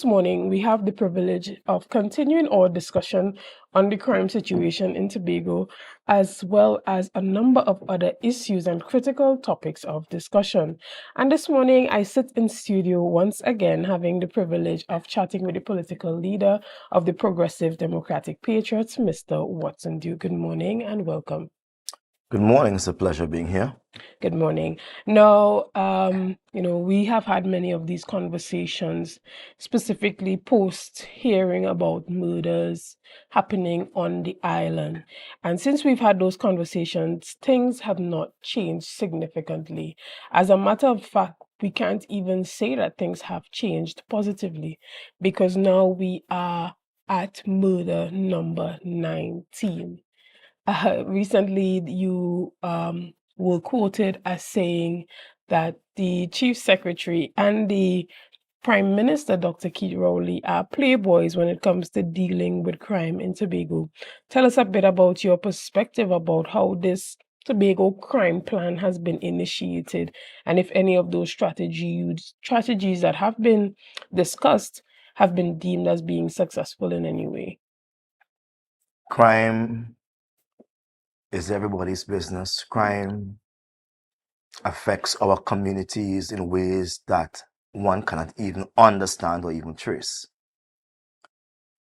This morning, we have the privilege of continuing our discussion on the crime situation in Tobago, as well as a number of other issues and critical topics of discussion. And this morning, I sit in studio once again, having the privilege of chatting with the political leader of the Progressive Democratic Patriots, Mr. Watson Duke. Good morning and welcome. Good morning. It's a pleasure being here. Good morning. Now, we have had many of these conversations, specifically post hearing about murders happening on the island. And since we've had those conversations, things have not changed significantly. As a matter of fact, we can't even say that things have changed positively because now we are at murder number 19. Recently, you were quoted as saying that the chief secretary and the Prime Minister, Dr. Keith Rowley, are playboys when it comes to dealing with crime in Tobago. Tell us a bit about your perspective about how this Tobago crime plan has been initiated, and if any of those strategies that have been discussed have been deemed as being successful in any way. Crime is everybody's business. Crime affects our communities in ways that one cannot even understand or even trace.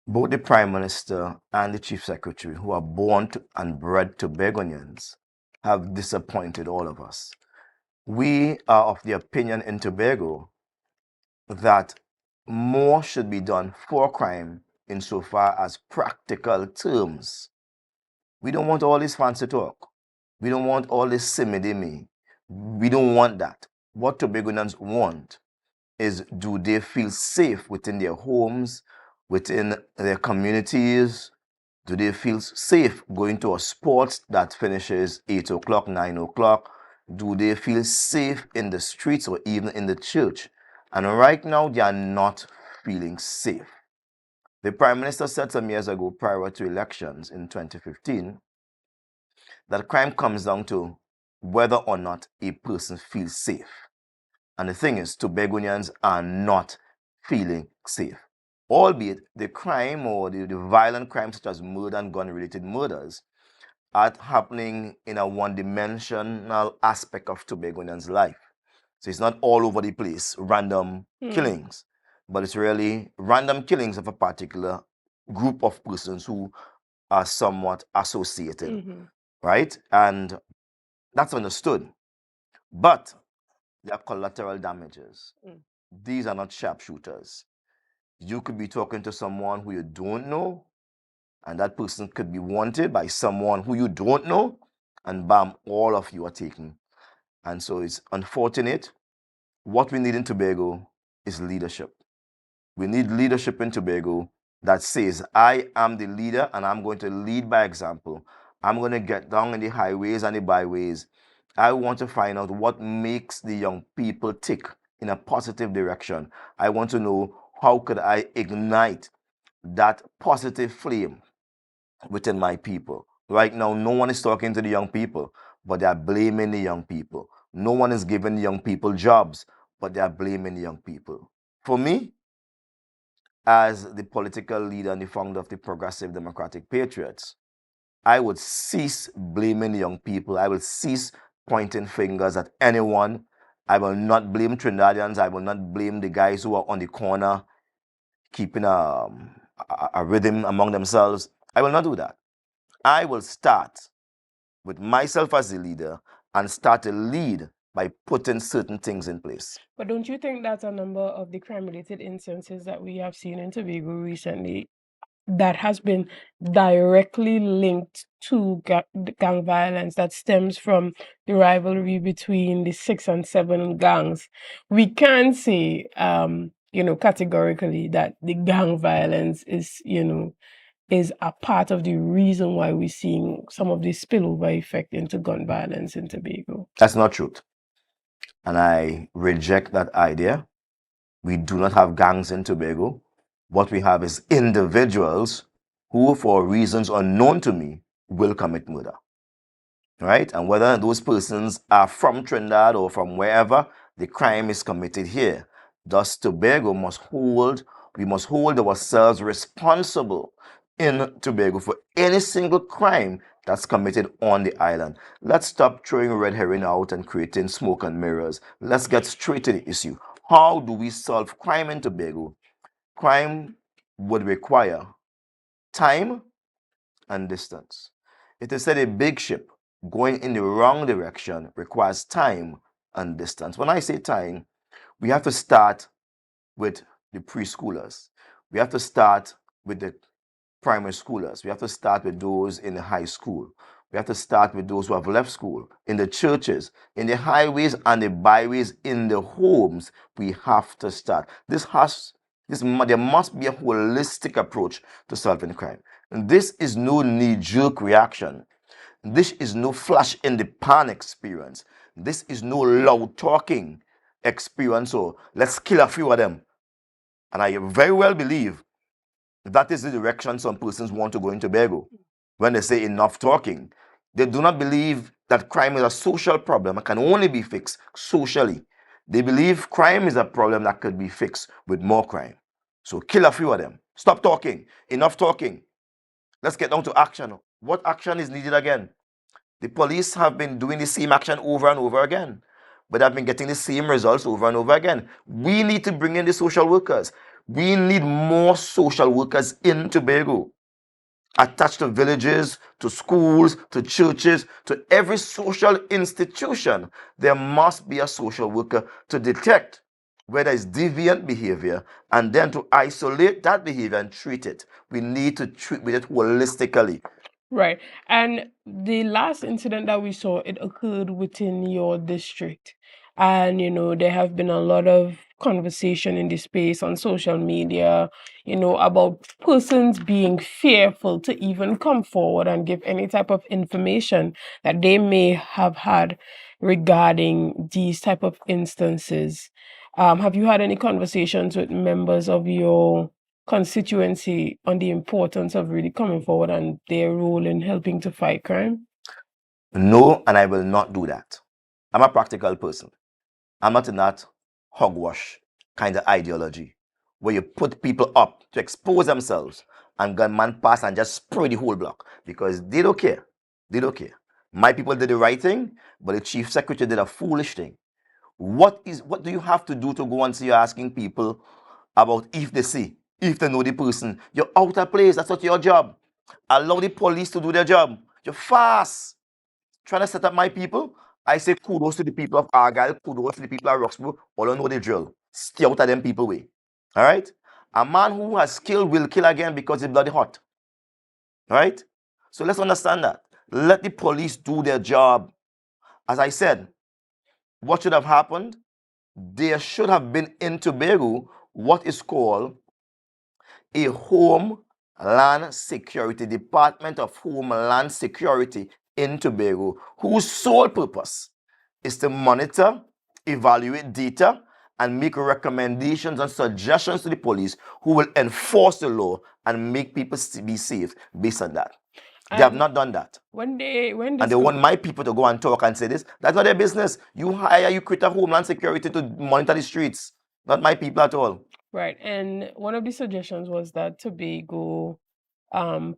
Both the Prime Minister and the Chief Secretary, who are born and bred Tobagonians, have disappointed all of us. We are of the opinion in Tobago that more should be done for crime insofar as practical terms. We don't want all this fancy talk. We don't want all this simmy-dimmy. We don't want that. What Tobagonians want is, do they feel safe within their homes, within their communities? Do they feel safe going to a sport that finishes 8 o'clock, 9 o'clock? Do they feel safe in the streets or even in the church? And right now, they are not feeling safe. The Prime Minister said some years ago, prior to elections in 2015, that crime comes down to whether or not a person feels safe. And the thing is, Tobagonians are not feeling safe. Albeit the crime or the violent crimes such as murder and gun-related murders are happening in a one-dimensional aspect of Tobagonians' life. So it's not all over the place, random killings, but it's really random killings of a particular group of persons who are somewhat associated, right? And that's understood. But there are collateral damages. These are not sharpshooters. You could be talking to someone who you don't know, and that person could be wanted by someone who you don't know, and bam, all of you are taken. And so it's unfortunate. What we need in Tobago is leadership. We need leadership in Tobago that says, I am the leader and I'm going to lead by example. I'm going to get down in the highways and the byways. I want to find out what makes the young people tick in a positive direction. I want to know how could I ignite that positive flame within my people. Right now, no one is talking to the young people, but they are blaming the young people. No one is giving the young people jobs, but they are blaming the young people. For me, as the political leader and the founder of the Progressive Democratic Patriots, I would cease blaming the young people. I will cease pointing fingers at anyone. I will not blame Trinidadians. I will not blame the guys who are on the corner keeping a rhythm among themselves. I will not do that. I will start with myself as the leader and start to lead by putting certain things in place. But don't you think that a number of the crime-related instances that we have seen in Tobago recently that has been directly linked to gang violence that stems from the rivalry between the 6 and 7 gangs? We can say, categorically that the gang violence is a part of the reason why we're seeing some of the spillover effect into gun violence in Tobago. That's not truth. And I reject that idea. We do not have gangs in Tobago. What we have is individuals who, for reasons unknown to me, will commit murder. Right? And whether those persons are from Trinidad or from wherever, the crime is committed here. Thus, Tobago must hold we must hold ourselves responsible in Tobago for any single crime that's committed on the island. Let's stop throwing red herring out and creating smoke and mirrors. Let's get straight to the issue. How do we solve crime in Tobago? Crime would require time and distance. It is said a big ship going in the wrong direction requires time and distance. When I say time, we have to start with the preschoolers. We have to start with the primary schoolers. We have to start with those in the high school. We have to start with those who have left school, in the churches, in the highways and the byways, in the homes. We have to start. There must be a holistic approach to solving crime. And this is no knee-jerk reaction. This is no flash in the pan experience. This is no loud talking experience. So let's kill a few of them. And I very well believe that is the direction some persons want to go in Tobago. When they say enough talking, they do not believe that crime is a social problem and can only be fixed socially. They believe crime is a problem that could be fixed with more crime. So kill a few of them. Stop talking. Enough talking. Let's get down to action. What action is needed again? The police have been doing the same action over and over again, but have been getting the same results over and over again. We need to bring in the social workers. We need more social workers in Tobago, attached to villages, to schools, to churches, to every social institution. There must be a social worker to detect where there is deviant behavior and then to isolate that behavior and treat it. We need to treat with it holistically. Right. And the last incident that we saw, it occurred within your district. And, there have been a lot of conversation in the space on social media, about persons being fearful to even come forward and give any type of information that they may have had regarding these type of instances. Have you had any conversations with members of your constituency on the importance of really coming forward and their role in helping to fight crime? No, and I will not do that. I'm a practical person. I'm not in that hogwash kind of ideology where you put people up to expose themselves and gunman pass and just spray the whole block because they don't care. They don't care. My people did the right thing, but the chief secretary did a foolish thing. What do you have to do to go and see you're asking people about if they see, if they know the person? You're out of place. That's not your job. Allow the police to do their job. You're fast. Trying to set up my people. I say kudos to the people of Argyle, kudos to the people of Roxborough. All know the drill. Stay out of them people way. All right? A man who has killed will kill again because he's bloody hot. All right? So let's understand that. Let the police do their job. As I said, what should have happened? There should have been in Tobago what is called a Homeland Security, Department of Homeland Security in Tobago, whose sole purpose is to monitor, evaluate data, and make recommendations and suggestions to the police who will enforce the law and make people be safe based on that. They have not done that. And they want my people to go and talk and say this. That's not their business. You create a Homeland Security to monitor the streets. Not my people at all. Right. And one of the suggestions was that Tobago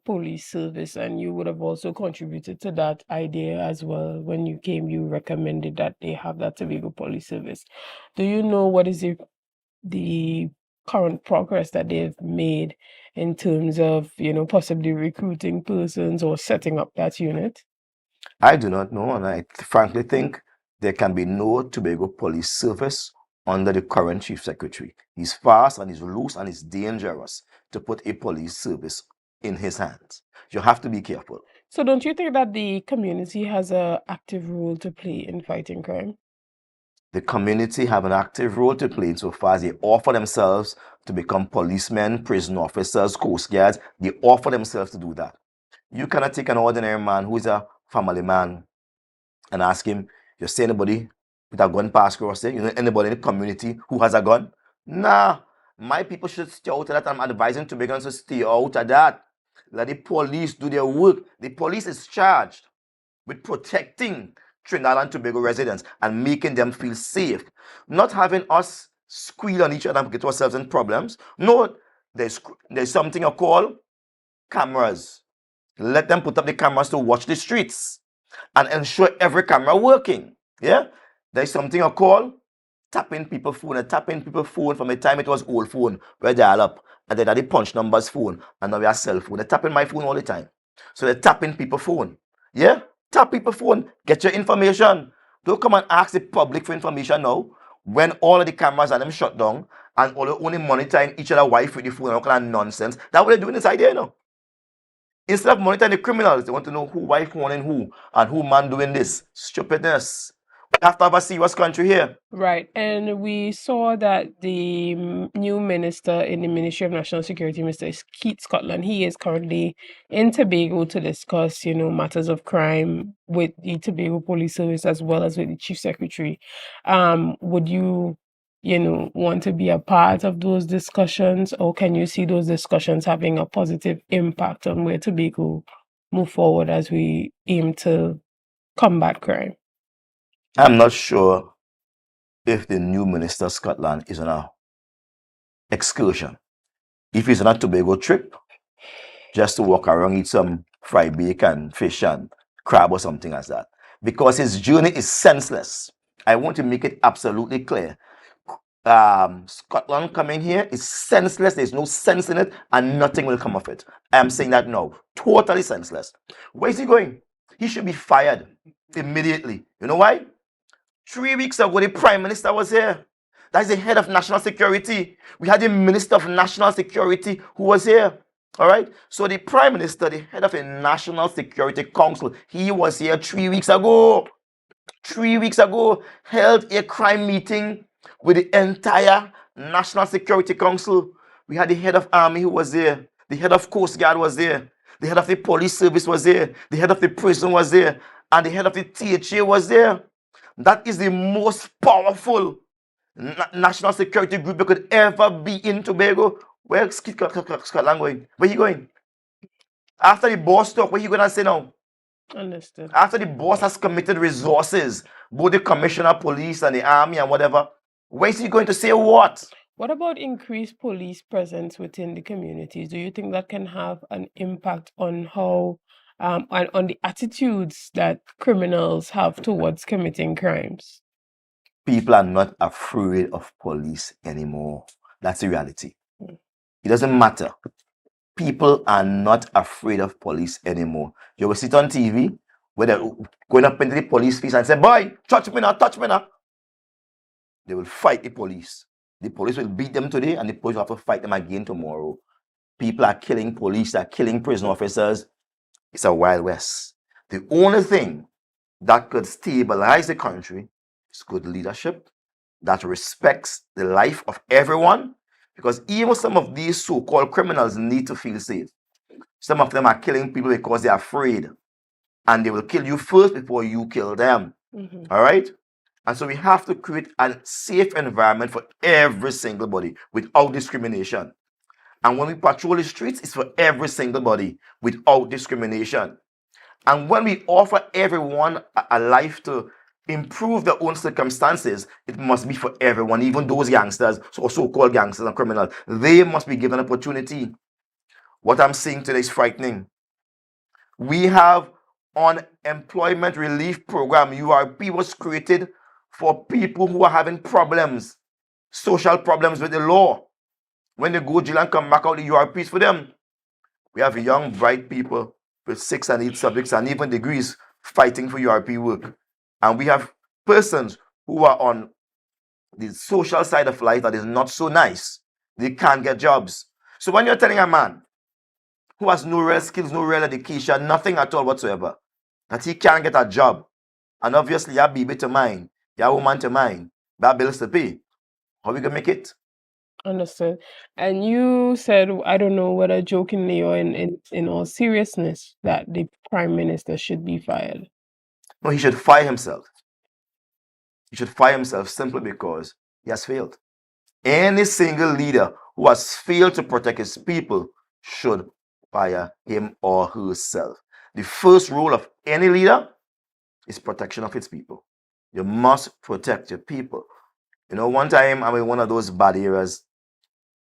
police service, and you would have also contributed to that idea as well. When you came, you recommended that they have that Tobago police service. Do you know what is the current progress that they've made in terms of, possibly recruiting persons or setting up that unit? I do not know, and I frankly think there can be no Tobago police service under the current chief secretary. He's fast and he's loose and it's dangerous to put a police service in his hands. You have to be careful. So don't you think that the community has an active role to play in fighting crime? The community have an active role to play insofar as they offer themselves to become policemen, prison officers, coast guards. They offer themselves to do that. You cannot take an ordinary man who is a family man and ask him, you see anybody with a gun pass across there? You know anybody in the community who has a gun? Nah, my people should stay out of that. I'm advising Tobagans to stay out of that. Let the police do their work. The police is charged with protecting Trinidad and Tobago residents and making them feel safe. Not having us squeal on each other and get ourselves in problems. No, There's something I call cameras. Let them put up the cameras to watch the streets and ensure every camera working. Yeah? There's something I call tapping people's phone. And tapping people's phone from the time it was old phone, where they dial up, and then the punch numbers phone, and now we have cell phone. They're tapping my phone all the time. So they're tapping people's phone. Yeah? Tap people's phone. Get your information. Don't come and ask the public for information now when all of the cameras are them shut down and all only monitoring each other wife with the phone and all kind of nonsense. That's what they're doing inside there, you know. Instead of monitoring the criminals, they want to know who wife wanting who and who man doing this. Stupidness. We have to have a serious country here. Right. And we saw that the new minister in the Ministry of National Security, Mr. Keith Scotland, he is currently in Tobago to discuss, matters of crime with the Tobago Police Service as well as with the Chief Secretary. Would you, want to be a part of those discussions, or can you see those discussions having a positive impact on where Tobago move forward as we aim to combat crime? I'm not sure if the new minister of Scotland is on a excursion. If he's on a Tobago trip, just to walk around, eat some fried bacon, fish and crab or something like that. Because his journey is senseless. I want to make it absolutely clear. Scotland coming here is senseless. There's no sense in it and nothing will come of it. I'm saying that now. Totally senseless. Where is he going? He should be fired immediately. You know why? 3 weeks ago, the Prime Minister was here. That's the head of national security. We had the Minister of National Security who was here. All right. So the Prime Minister, the head of the National Security Council, he was here 3 weeks ago. 3 weeks ago, held a crime meeting with the entire National Security Council. We had the head of Army who was there. The head of Coast Guard was there. The head of the Police Service was there. The head of the prison was there. And the head of the THA was there. That is the most powerful national security group that could ever be in Tobago. Where's Scotland going? Where are you going? After the boss talk, what are you going to say now? Understood. After the boss has committed resources, both the commissioner, police, and the army and whatever, where is he going to say what? What about increased police presence within the communities? Do you think that can have an impact on how, on the attitudes that criminals have towards committing crimes? People are not afraid of police anymore. That's the reality. It doesn't matter. People are not afraid of police anymore. You will sit on TV where they're going up into the police face and say, boy, touch me now, touch me now. They will fight the police. The police will beat them today and the police will have to fight them again tomorrow. People are killing police, they're killing prison officers. It's a Wild West. The only thing that could stabilize the country is good leadership that respects the life of everyone, because even some of these so-called criminals need to feel safe. Some of them are killing people because they're afraid, and they will kill you first before you kill them. All right? And so we have to create a safe environment for every single body without discrimination. And when we patrol the streets, it's for every single body without discrimination. And when we offer everyone a life to improve their own circumstances, it must be for everyone, even those gangsters, or so-called gangsters and criminals. They must be given an opportunity. What I'm seeing today is frightening. We have unemployment relief program. URP was created for people who are having problems, social problems with the law. When they go to jail and come back out, the URP is for them. We have young, bright people with 6 and 8 subjects and even degrees fighting for URP work. And we have persons who are on the social side of life that is not so nice. They can't get jobs. So when you're telling a man who has no real skills, no real education, nothing at all whatsoever, that he can't get a job, and obviously you have baby to mind, you have woman to mind, you have bills to pay, how we gonna make it? Understood. And you said, I don't know whether jokingly or in all seriousness, that the Prime Minister should be fired. No, he should fire himself. He should fire himself simply because he has failed. Any single leader who has failed to protect his people should fire him or herself. The first rule of any leader is protection of its people. You must protect your people. You know, one time I'm in one of those bad areas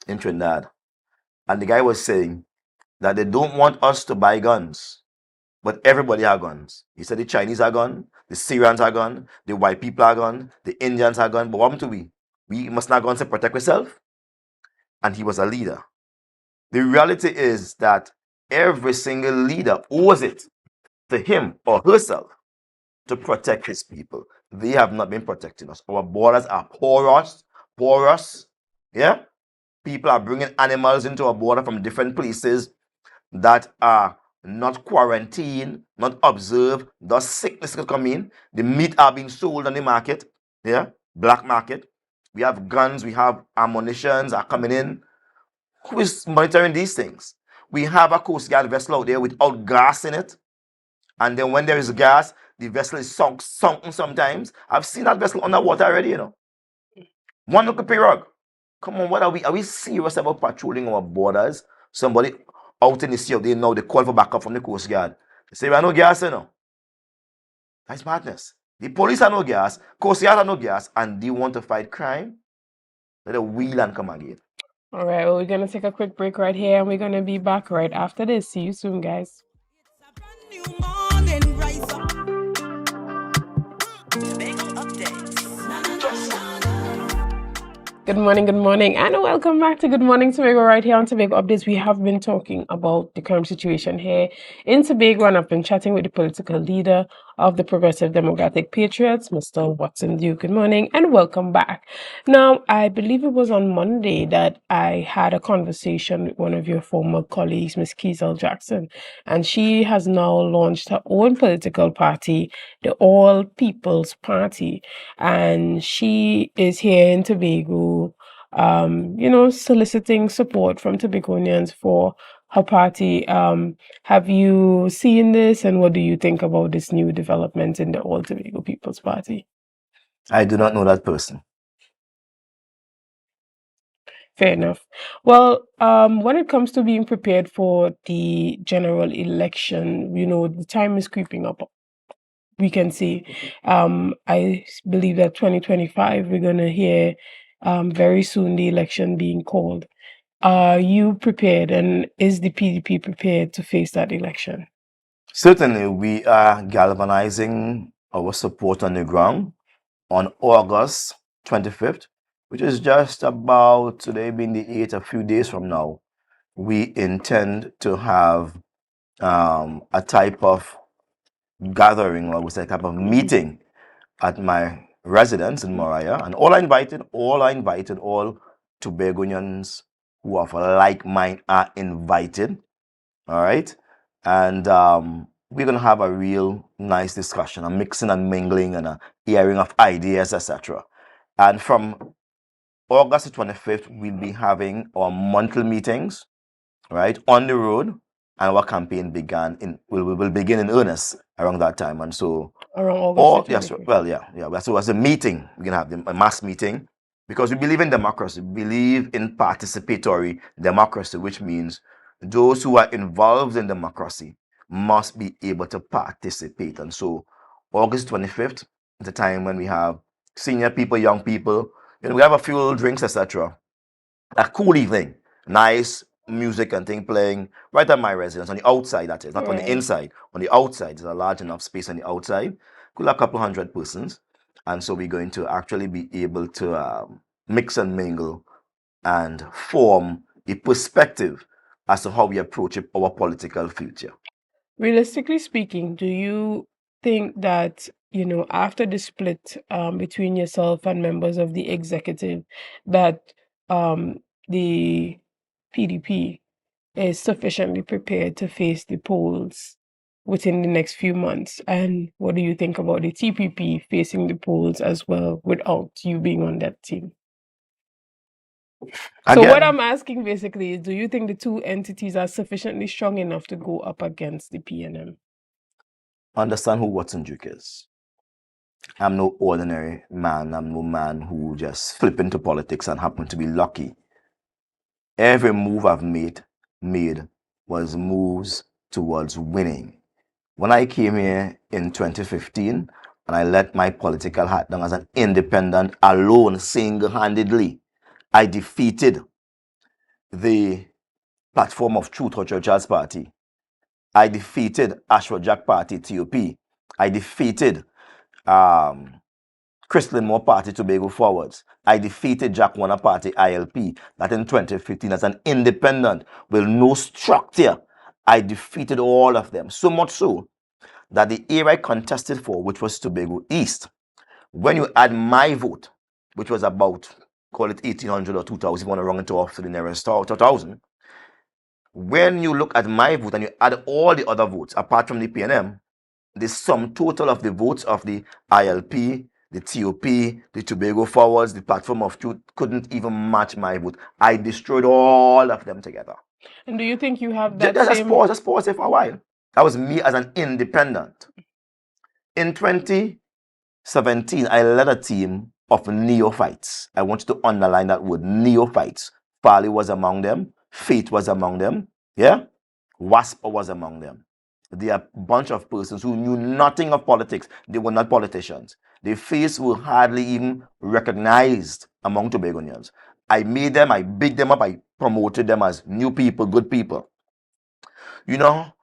in Trinidad, And the guy was saying that they don't want us to buy guns, but everybody have guns. He said the Chinese are gone, the Syrians are gone, the white people are gone, the Indians are gone. But what happened to we? We must not go and say protect ourselves. And he was a leader. The reality is that every single leader owes it to him or herself to protect his people. They have not been protecting us. Our borders are porous. Yeah? People are bringing animals into our border from different places that are not quarantined, not observed. Thus, sickness could come in. The meat are being sold on the market. Yeah? Black market. We have guns, we have ammunitions are coming in. Who is monitoring these things? We have a Coast Guard vessel out there without gas in it. And then when there is gas, the vessel is sunken sometimes. I've seen that vessel underwater already, you know. One look at Pirog. Come on, what are we? Are we serious about patrolling our borders? Somebody out in the sea, they know they call for backup from the Coast Guard. They say, we have no gas, you know. That's madness. The police have no gas, Coast Guard have no gas, and they want to fight crime. Let a wheel and come again. All right, well, we're going to take a quick break right here and we're going to be back right after this. See you soon, guys. It's a brand new morning, rise up. Tobago updates. Good morning, and welcome back to Good Morning Tobago right here on Tobago Updates. We have been talking about the current situation here in Tobago, and I've been chatting with the political leader of the Progressive Democratic Patriots, Mr. Watson Duke. Good morning, and welcome back. Now, I believe it was on Monday that I had a conversation with one of your former colleagues, Ms. Kiesel Jackson, and she has now launched her own political party, the All People's Party, and she is here in Tobago, soliciting support from Tobagonians for her party. Have you seen this, and what do you think about this new development in the All Tobago People's Party? I do not know that person. Fair enough. Well, when it comes to being prepared for the general election, the time is creeping up. We can see. I believe that 2025, we're going to hear very soon the election being called. Are you prepared, and is the PDP prepared to face that election? Certainly, we are galvanizing our support on the ground on August 25th, which is just about today being the 8th, a few days from now. We intend to have a type of gathering, or we say a type of meeting at my residence in Moriah, and all Tobagonians who are of a like mind are invited. All right, and we're gonna have a real nice discussion, a mixing and mingling, and a airing of ideas, etc. And from August the 25th, we'll be having our monthly meetings, right, on the road, and our campaign will begin in earnest around that time. And so, Around August. yes, well, yeah. So as a meeting, we're gonna have a mass meeting because we believe in democracy. We believe in participatory democracy, which means those who are involved in democracy must be able to participate. And so, August 25th is the time when we have senior people, young people. We have a few drinks, etc. A cool evening, nice music and thing playing right at my residence on the outside. That is not on the inside. On the outside, there's a large enough space on the outside. Could have a couple hundred persons, and so we're going to actually be able to mix and mingle and form a perspective as to how we approach our political future. Realistically speaking, do you think that, after the split between yourself and members of the executive, that the PDP is sufficiently prepared to face the polls within the next few months? And what do you think about the TPP facing the polls as well without you being on that team? So what I'm asking basically is, do you think the two entities are sufficiently strong enough to go up against the PNM? Understand who Watson Duke is. I'm no ordinary man. I'm no man who just flip into politics and happen to be lucky. Every move I've made was moves towards winning. When I came here in 2015 and I let my political hat down as an independent alone, single-handedly, I defeated the Platform of Truth or Churchill's Party. I defeated Ashwa Jack Party, TOP. I defeated Crystalline Moore Party, Tobago Forwards. I defeated Jack Warner Party, ILP, that in 2015 as an independent with no structure. I defeated all of them. So much so that the area I contested for, which was Tobago East, when you add my vote, which was about, call it 1,800 or 2,000, if you want to run into off to the nearest 1,000, when you look at my vote and you add all the other votes, apart from the PNM, the sum total of the votes of the ILP, the TOP, the Tobago Forwards, the Platform of Truth couldn't even match my vote. I destroyed all of them together. And do you think you have that Just same... pause it for a while. That was me as an independent. In 2017, I led a team of neophytes. I want you to underline that word, neophytes. Farley was among them. Faith was among them. Yeah? Wasp was among them. They are a bunch of persons who knew nothing of politics. They were not politicians. Their faces were hardly even recognized among Tobagonians. I made them, I bigged them up, I promoted them as new people, good people. You know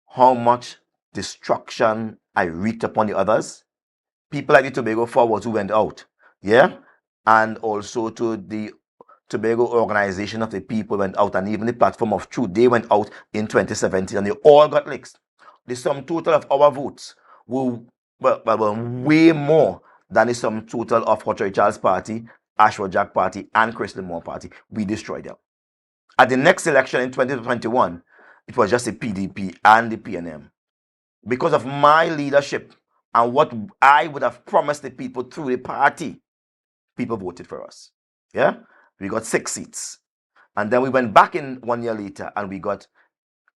how much destruction I wreaked upon the others? People like the Tobago Forwards who went out, yeah? And also to the Tobago Organization of the People went out, and even the Platform of Truth, they went out in 2017, and they all got licks. The sum total of our votes were way more than the sum total of Hotchkiss Charles Party, Ashwa Jack Party, and Crystal Moore Party. We destroyed them. At the next election in 2021, it was just the PDP and the PNM. Because of my leadership and what I would have promised the people through the party, people voted for us. Yeah? We got 6 seats. And then we went back in 1 year later and we got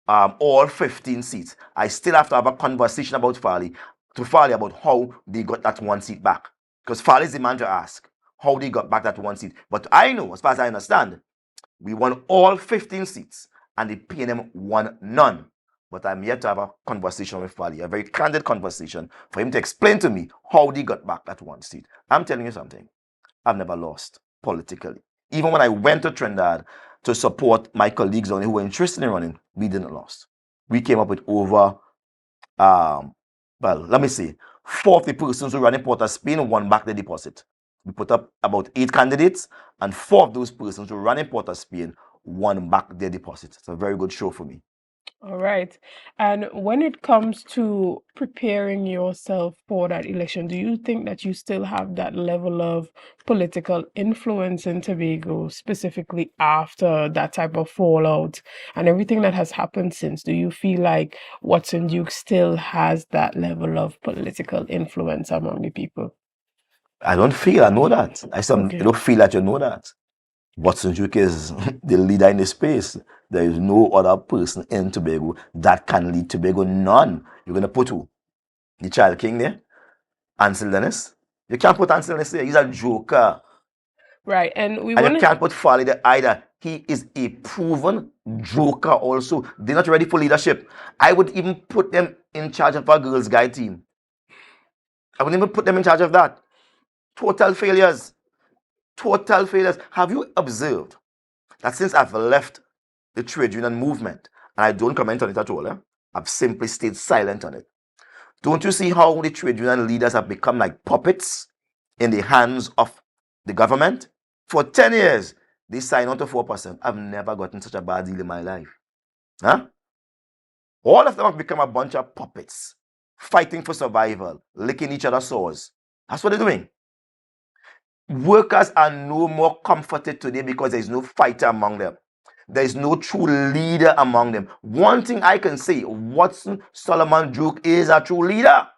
all 15 seats. I still have to have a conversation about Farley about how they got that 1 seat back. Because Farley's the man to ask how they got back that 1 seat. But I know, as far as I understand, we won all 15 seats and the PNM won none. But I'm yet to have a conversation with Farley, a very candid conversation, for him to explain to me how they got back that 1 seat. I'm telling you something. I've never lost politically. Even when I went to Trinidad to support my colleagues who were interested in running, we didn't lose. We came up with over, let me see, 4 of the persons who ran in Port of Spain won back the deposit. We put up about 8 candidates, and 4 of those persons who ran in Port of Spain won back their deposit. It's a very good show for me. All right. And when it comes to preparing yourself for that election, do you think that you still have that level of political influence in Tobago, specifically after that type of fallout and everything that has happened since? Do you feel like Watson Duke still has that level of political influence among the people? I don't feel I know that. I don't feel that you know that. Watson Duke is the leader in the space. There is no other person in Tobago that can lead Tobago. None. You're going to put who? The Child King there? Ansel Dennis? You can't put Ansel Dennis there. He's a joker. Right. And you can't put Farley there either. He is a proven joker also. They're not ready for leadership. I would even put them in charge of our Girls Guide team. I wouldn't even put them in charge of that. Total failures. Total failures. Have you observed that since I've left the trade union movement, and I don't comment on it at all, I've simply stayed silent on it. Don't you see how the trade union leaders have become like puppets in the hands of the government? For 10 years, they sign on to 4%. I've never gotten such a bad deal in my life. Huh? All of them have become a bunch of puppets, fighting for survival, licking each other's sores. That's what they're doing. Workers are no more comforted today because there is no fighter among them. There is no true leader among them. One thing I can say, Watson Solomon Duke is a true leader.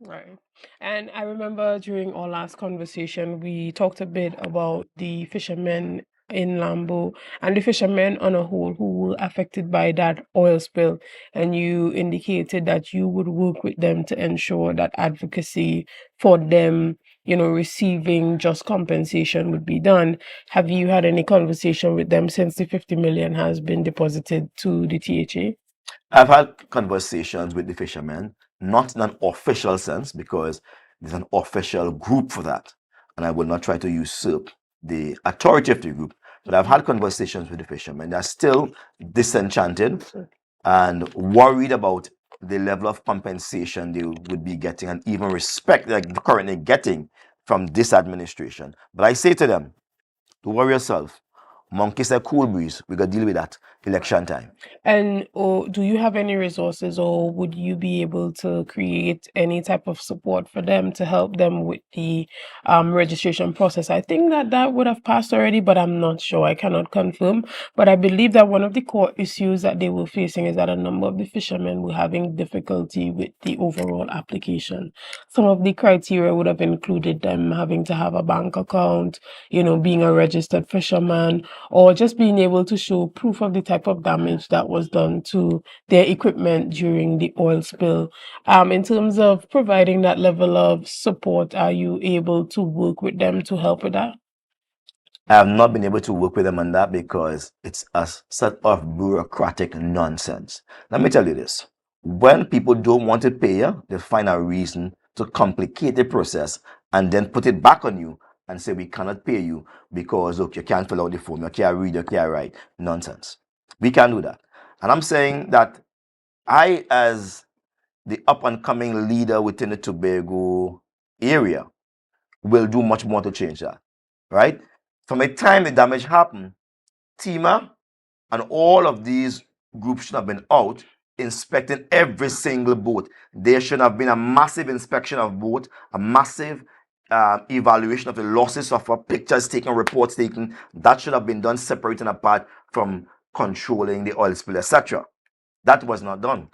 Right. And I remember during our last conversation, we talked a bit about the fishermen in Lambo and the fishermen on a whole who were affected by that oil spill. And you indicated that you would work with them to ensure that advocacy for them, receiving just compensation would be done. Have you had any conversation with them since the 50 million has been deposited to the THA? I've had conversations with the fishermen, not in an official sense, because there's an official group for that. And I will not try to usurp the authority of the group. But I've had conversations with the fishermen. They're still disenchanted and worried about the level of compensation they would be getting and even respect they're currently getting from this administration. But I say to them, don't worry yourself. Monkeys are cool breeze. We got to deal with that election time. And do you have any resources, or would you be able to create any type of support for them to help them with the registration process? I think that would have passed already, but I'm not sure. I cannot confirm. But I believe that one of the core issues that they were facing is that a number of the fishermen were having difficulty with the overall application. Some of the criteria would have included them having to have a bank account, being a registered fisherman, or just being able to show proof of the type of damage that was done to their equipment during the oil spill. In terms of providing that level of support, are you able to work with them to help with that? I have not been able to work with them on that because it's a set of bureaucratic nonsense. Let me tell you this. When people don't want to pay you, they find a reason to complicate the process and then put it back on you and say, we cannot pay you because, look, you can't fill out the form, you can't read, you can't write. Nonsense. We can't do that. And I'm saying that I, as the up-and-coming leader within the Tobago area, will do much more to change that, right? From the time the damage happened, TEMA and all of these groups should have been out inspecting every single boat. There should have been a massive inspection of boat, a massive evaluation of the losses suffered, pictures taken, reports taken. That should have been done separate and apart from controlling the oil spill, etc. That was not done.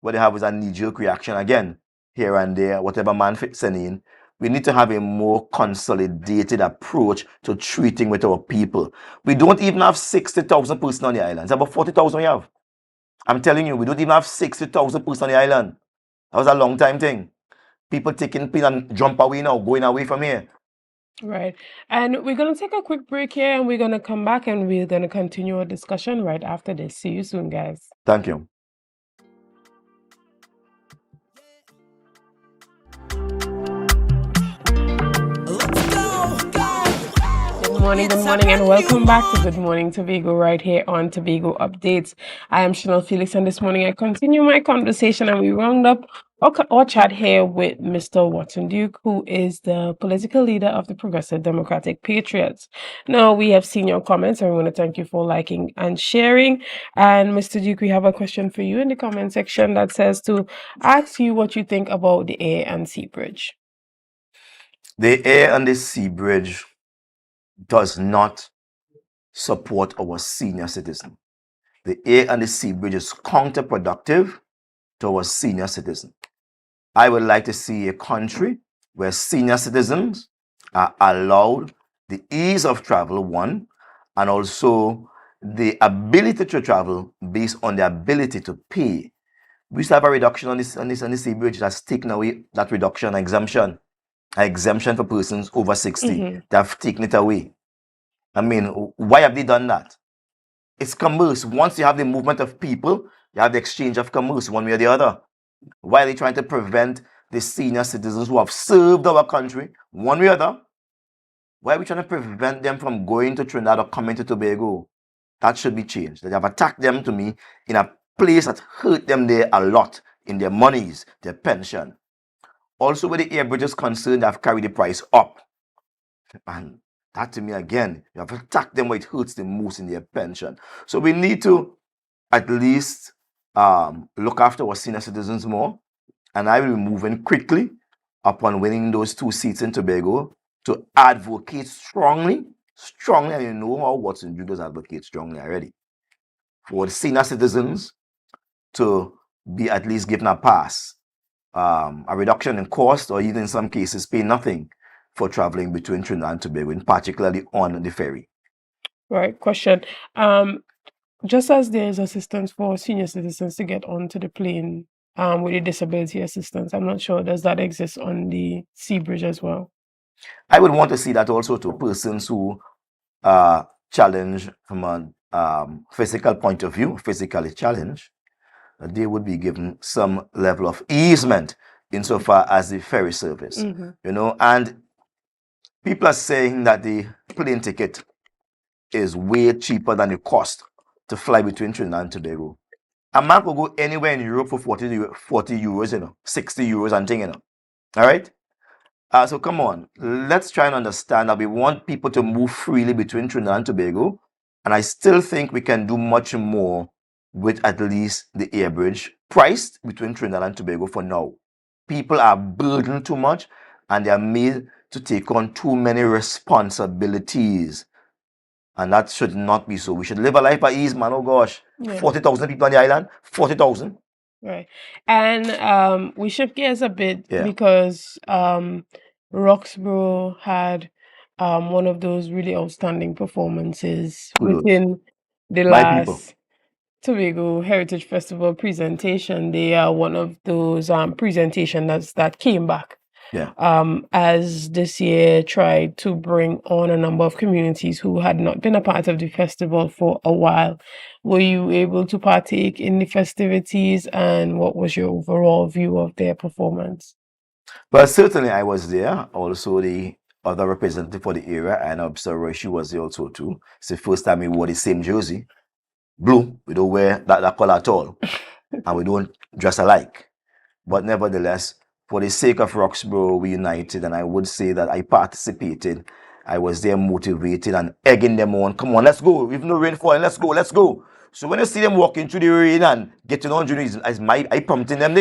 What they have is a knee-jerk reaction again, here and there, whatever man fits in. We need to have a more consolidated approach to treating with our people. We don't even have 60,000 persons on the island. It's about 40,000 we have. I'm telling you, we don't even have 60,000 persons on the island. That was a long time thing. People taking pin and jump away now, going away from here. Right. And we're going to take a quick break here, and we're going to come back and we're going to continue our discussion right after this. See you soon, guys. Thank you. Good morning, and welcome back to Good Morning Tobago right here on Tobago Updates. I am Shenell Felix, and this morning I continue my conversation, and we round up our chat here with Mr. Watson Duke, who is the political leader of the Progressive Democratic Patriots. Now, we have seen your comments, and we want to thank you for liking and sharing. And Mr. Duke, we have a question for you in the comment section that says to ask you what you think about the Air and Sea Bridge. The Air and the Sea Bridge does not support our senior citizen. The Air and the Sea Bridge is counterproductive to our senior citizen. I would like to see a country where senior citizens are allowed the ease of travel, one, and also the ability to travel based on the ability to pay. We used to have a reduction on the Sea Bridge that's taken away that reduction, exemption for persons over 60. Mm-hmm. They have taken it away. I mean, why have they done that? It's commerce. Once you have the movement of people, you have the exchange of commerce one way or the other. Why are they trying to prevent the senior citizens who have served our country one way or the other? Why are we trying to prevent them from going to Trinidad or coming to Tobago? That should be changed. They have attacked them to me in a place that hurt them there a lot in their monies, their pension. Also, where the air bridge is concerned, they have carried the price up. And that to me, again, you have attacked them where it hurts the most in their pension. So we need to at least look after our senior citizens more. And I will be moving quickly upon winning those 2 seats in Tobago to advocate strongly, and you know how Watson Duke does advocate strongly already, for the senior citizens to be at least given a pass, a reduction in cost, or even in some cases pay nothing for traveling between Trinidad and Tobago, and particularly on the ferry. Right. Question. Just as there is assistance for senior citizens to get onto the plane with the disability assistance, I'm not sure, does that exist on the Sea Bridge as well? I would want to see that also to persons who challenge from a physical point of view, physically challenged, they would be given some level of easement insofar as the ferry service. Mm-hmm. And people are saying that the plane ticket is way cheaper than the cost to fly between Trinidad and Tobago. A man could go anywhere in Europe for 40 euros, 60 euros and thing, All right? So come on, let's try and understand that we want people to move freely between Trinidad and Tobago, and I still think we can do much more with at least the air bridge priced between Trinidad and Tobago for now. People are burdened too much, and they are made to take on too many responsibilities, and that should not be so. We should live a life at ease, man. Oh gosh, 40,000 people on the island, 40,000. Right. And we shift gears a bit Yeah. because Roxborough had one of those really outstanding performances Kudos. within the My people. last Tobago Heritage Festival presentation. They are one of those presentations that came back. Yeah. As this year tried to bring on a number of communities who had not been a part of the festival for a while. Were you able to partake in the festivities, and what was your overall view of their performance? Well, certainly I was there. Also, the other representative for the area, and Observer, she was there also too. It's the first time we wore the same jersey. Blue. We don't wear that color at all. And we don't dress alike. But nevertheless, for the sake of Roxborough, we united, and I would say that I participated. I was there motivated and egging them on. Come on, let's go. If no rain falling, let's go, let's go. So when you see them walking through the rain and getting on journey, I prompting them,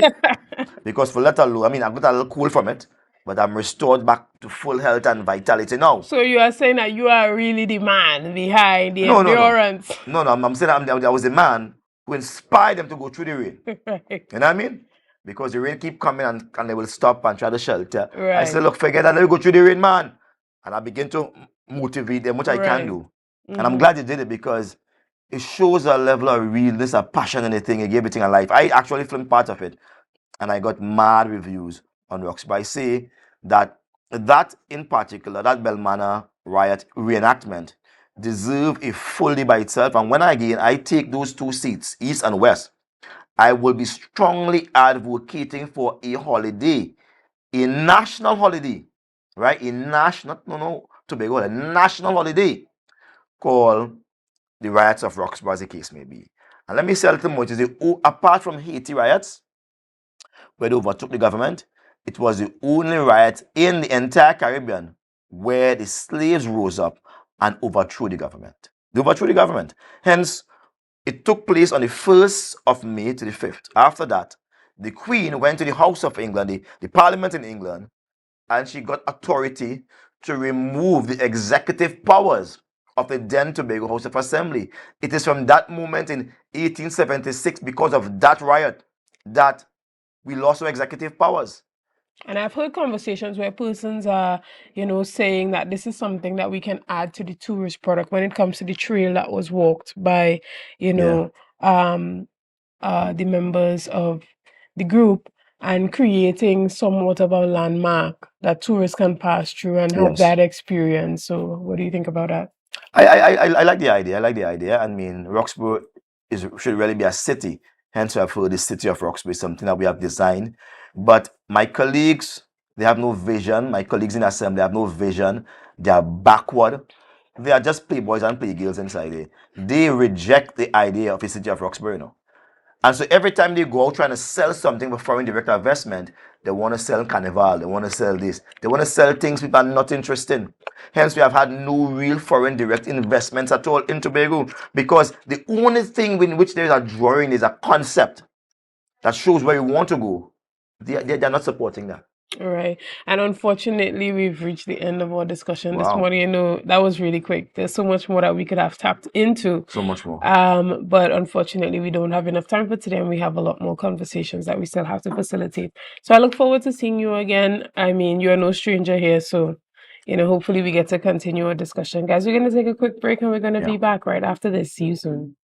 because for let alone, I mean, I got a little cool from it, but I'm restored back to full health and vitality now. So you are saying that you are really the man behind the endurance? No, I'm saying I was the man who inspired them to go through the rain. Right. You know what I mean? Because the rain keep coming and they will stop and try to shelter. Right. I said, look, forget that, let me go through the rain, man. And I begin to motivate them, which I can do. And I'm glad you did it, because it shows a level of realness, a passion in the thing. It gave everything a life. I actually filmed part of it, and I got mad reviews on Roxborough. I say that in particular, that Belmana riot reenactment, deserve a full day by itself. And when I take those two seats, East and West, I will be strongly advocating for a holiday, a national holiday, right? A national, Tobago, a national holiday called the Riots of Roxborough, as the case may be. And let me say a little more. Apart from Haiti riots, where they overtook the government, it was the only riot in the entire Caribbean where the slaves rose up and overthrew the government. They overthrew the government. Hence, it took place on the 1st of May to the 5th. After that, the Queen went to the House of England, the Parliament in England, and she got authority to remove the executive powers of the then Tobago House of Assembly. It is from that moment in 1876, because of that riot, that we lost our executive powers. And I've heard conversations where persons are, saying that this is something that we can add to the tourist product when it comes to the trail that was walked by, the members of the group, and creating somewhat of a landmark that tourists can pass through and have that experience. So what do you think about that? I like the idea. I mean, Roxborough should really be a city. Hence, I've heard the city of Roxborough is something that we have designed. But my colleagues, they have no vision. My colleagues in Assem, they have no vision. They are backward. They are just playboys and playgirls inside there. They reject the idea of a city of Roxborough, And so every time they go out trying to sell something for foreign direct investment, they want to sell Carnival, they want to sell this, they want to sell things people are not interested in. Hence, we have had no real foreign direct investments at all in Tobago, because the only thing in which there is a drawing is a concept that shows where you want to go. They're not supporting that. All right. And unfortunately, we've reached the end of our discussion this morning. That was really quick. There's so much more that we could have tapped into. So much more. But unfortunately, we don't have enough time for today, and we have a lot more conversations that we still have to facilitate. So I look forward to seeing you again. I mean, you're no stranger here, so hopefully we get to continue our discussion. Guys, we're going to take a quick break, and we're going to be back right after this. See you soon.